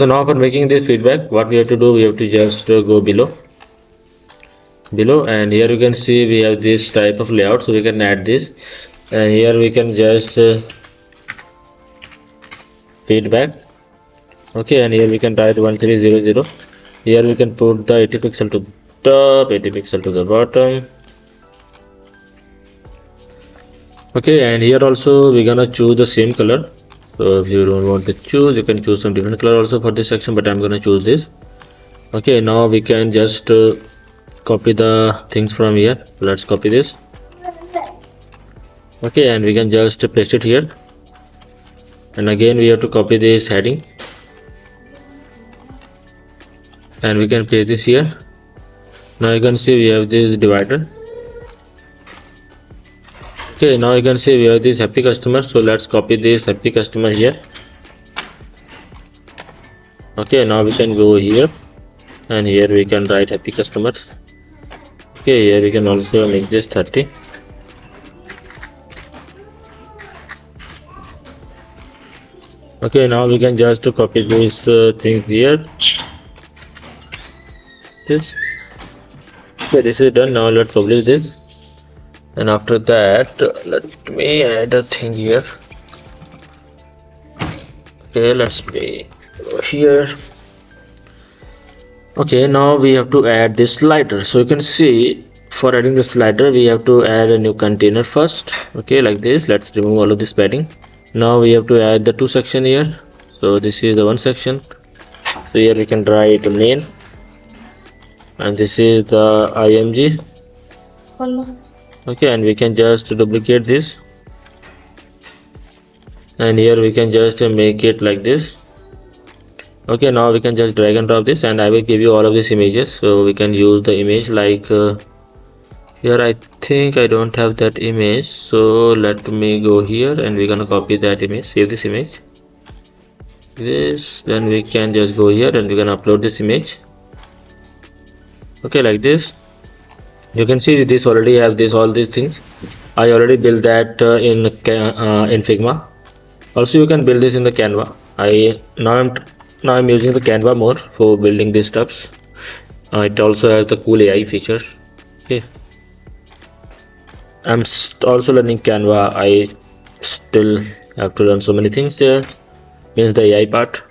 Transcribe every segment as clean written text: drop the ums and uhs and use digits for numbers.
So now for making this feedback, what we have to do, we have to just go below, and here you can see we have this type of layout, so we can add this, and here we can just feedback. Okay, and here we can write 1300. Here we can put the 80 pixel to top, 80 pixel to the bottom. Okay, and here also we're gonna choose the same color. So if you don't want to choose, you can choose some different color also for this section, but I'm gonna choose this. Okay, now we can just copy the things from here. Let's copy this. Okay, and we can just paste it here, and again we have to copy this heading, and we can paste this here. Now you can see we have this divider. Okay, now you can see we have this happy customer, so let's copy this happy customer here. Okay, now we can go here, and here we can write happy customers. Okay, here we can also make this 30. Okay, now we can just copy this thing here. This. Okay, this is done. Now let's publish this, and after that let me add a thing here. Okay, let's be here. Okay, now we have to add this slider. So you can see for adding the slider we have to add a new container first. Okay, like this. Let's remove all of this padding. Now we have to add the two section here. So this is the one section. So here we can write main, and this is the img. Okay, and we can just duplicate this, and here we can just make it like this. Okay, now we can just drag and drop this, and I will give you all of these images, so we can use the image like here. I think I don't have that image, so let me go here, and we're gonna copy that image, save this image, this, then we can just go here and we're gonna upload this image. Okay, like this. You can see this already have this all these things. I already built that in Figma. Also you can build this in the Canva. Now I'm using the Canva more for building these stuffs. It also has the cool AI feature. Okay, I'm also learning Canva. I still have to learn so many things there, means the AI part.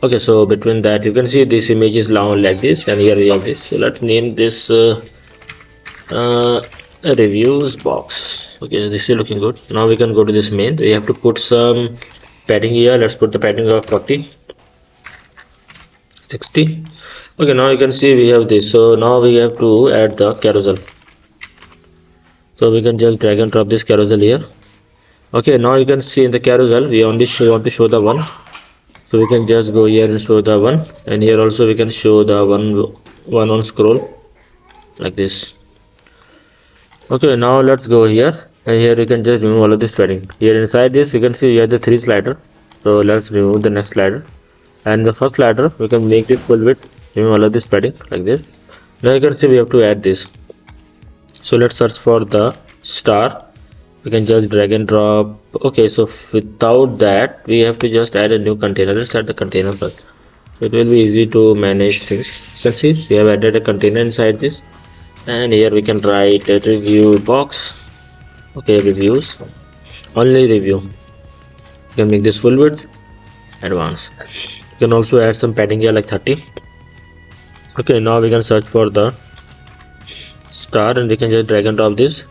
Okay, so between that you can see this image is long like this, and here we have this. So let's name this reviews box. Okay, this is looking good. Now we can go to this main. We have to put some padding here. Let's put the padding of 40, 60. Okay, now you can see we have this. So now we have to add the carousel. So we can just drag and drop this carousel here. Okay, now you can see in the carousel we only want to show the one. So we can just go here and show the one, and here also we can show the one on scroll like this. Okay, now let's go here, and here you can just remove all of this padding. Here inside this you can see we have the 3 slider. So let's remove the next slider, and the first slider we can make this full width, remove all of this padding like this. Now you can see we have to add this. So let's search for the star. We can just drag and drop. Okay, so without that we have to just add a new container. Let's add the container first. It will be easy to manage things. You can see we have added a container inside this, and here we can write a review box. Okay, reviews, only review. You can make this full width, advanced. You can also add some padding here like 30. Okay, now we can search for the star, and we can just drag and drop this.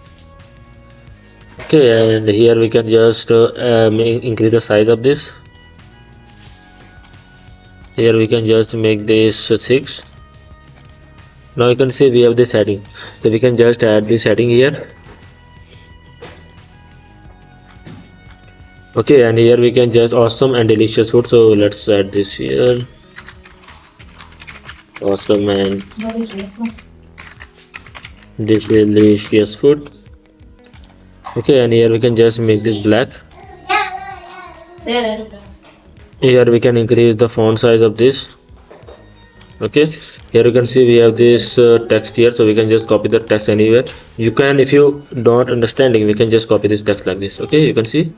Okay, and here we can just increase the size of this. Here we can just make this 6. Now you can see we have this heading, so we can just add this heading here. Okay, and here we can just awesome and delicious food. So let's add this here, awesome and delicious food. Okay, and here we can just make this black. Here we can increase the font size of this. Okay, here you can see we have this text here, so we can just copy the text anywhere. You can, if you don't understanding, we can just copy this text like this. Okay, you can see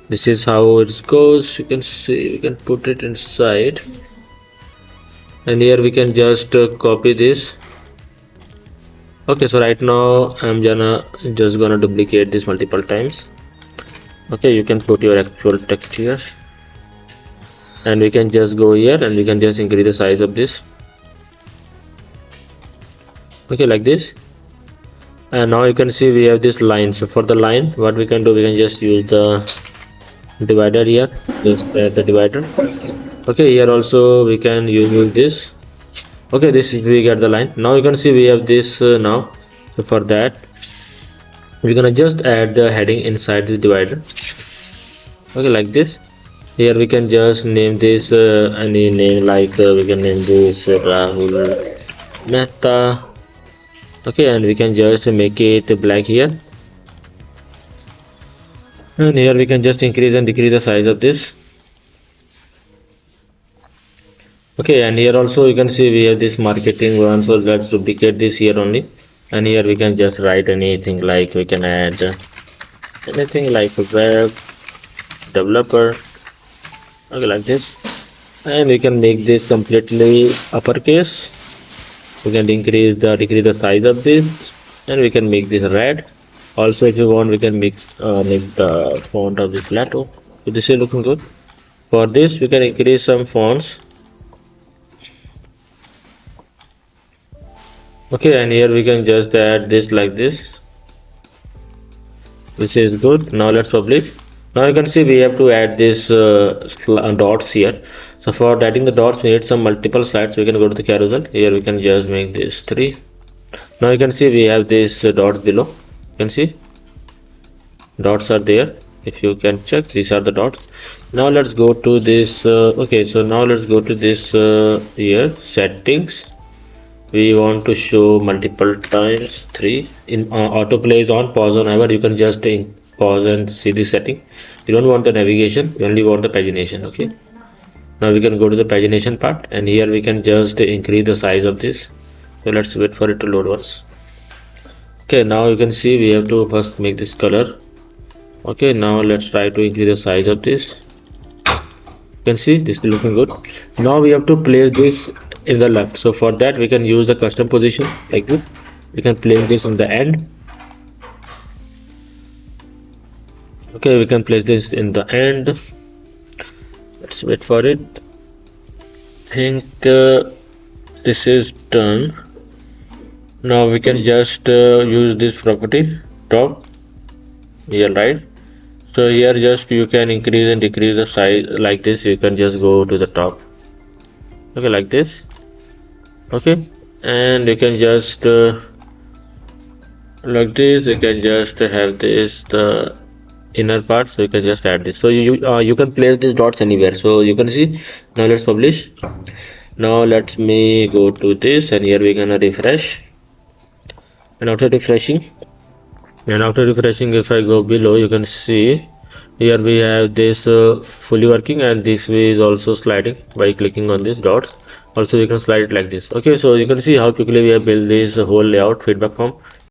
This is how it goes. You can see, we can put it inside, and here we can just copy this. Okay, so right now I'm just gonna duplicate this multiple times. Okay, you can put your actual text here, and we can just go here and we can just increase the size of this. Okay, like this. And now you can see we have this line. So for the line, what we can do, we can just use the divider here. Just add the divider. Okay, here also we can use this. Okay, this is, we get the line. Now you can see we have this now. So for that, we're gonna just add the heading inside this divider. Okay, like this. Here we can just name this any name, like we can name this Rahul Mehta. Okay, and we can just make it black here, and here we can just increase and decrease the size of this. Okay, and here also you can see we have this marketing one, so let's duplicate this here only, and here we can just write anything, like we can add anything like a web developer. Okay, like this, and we can make this completely uppercase. We can decrease the size of this, and we can make this red. Also, if you want, we can make the font of this plateau. So this is looking good. For this, we can increase some fonts. Okay, and here we can just add this like this. This is good. Now let's publish. Now you can see we have to add this dots here. So for adding the dots, we need some multiple slides. We can go to the carousel. Here we can just make this 3. Now you can see we have these dots below. You can see dots are there. If you can check, these are the dots. Now let's go to this. Okay, so now let's go to this here, settings. We want to show multiple times 3. In autoplay is on, pause on. However, you can just pause and see the setting. You don't want the navigation, you only want the pagination. Okay, now we can go to the pagination part, and here we can just increase the size of this. So let's wait for it to load once. Okay, now you can see we have to first make this color. Okay, now let's try to increase the size of this. You can see this is looking good. Now we have to place this in the left. So for that, we can use the custom position like this. We can place this on the end. Okay, we can place this in the end. Let's wait for it. I think this is done. Now we can just use this property top here, right? So here just you can increase and decrease the size like this. You can just go to the top. Okay, like this. Okay, and you can just like this. You can just have this the inner part, so you can just add this. So you can place these dots anywhere. So you can see. Now let's publish. Now let me go to this, and here we're gonna refresh. And after refreshing, if I go below, you can see here we have this fully working, and this way is also sliding by clicking on these dots. Also, you can slide it like this. Okay, so you can see how quickly we have built this whole layout feedback form.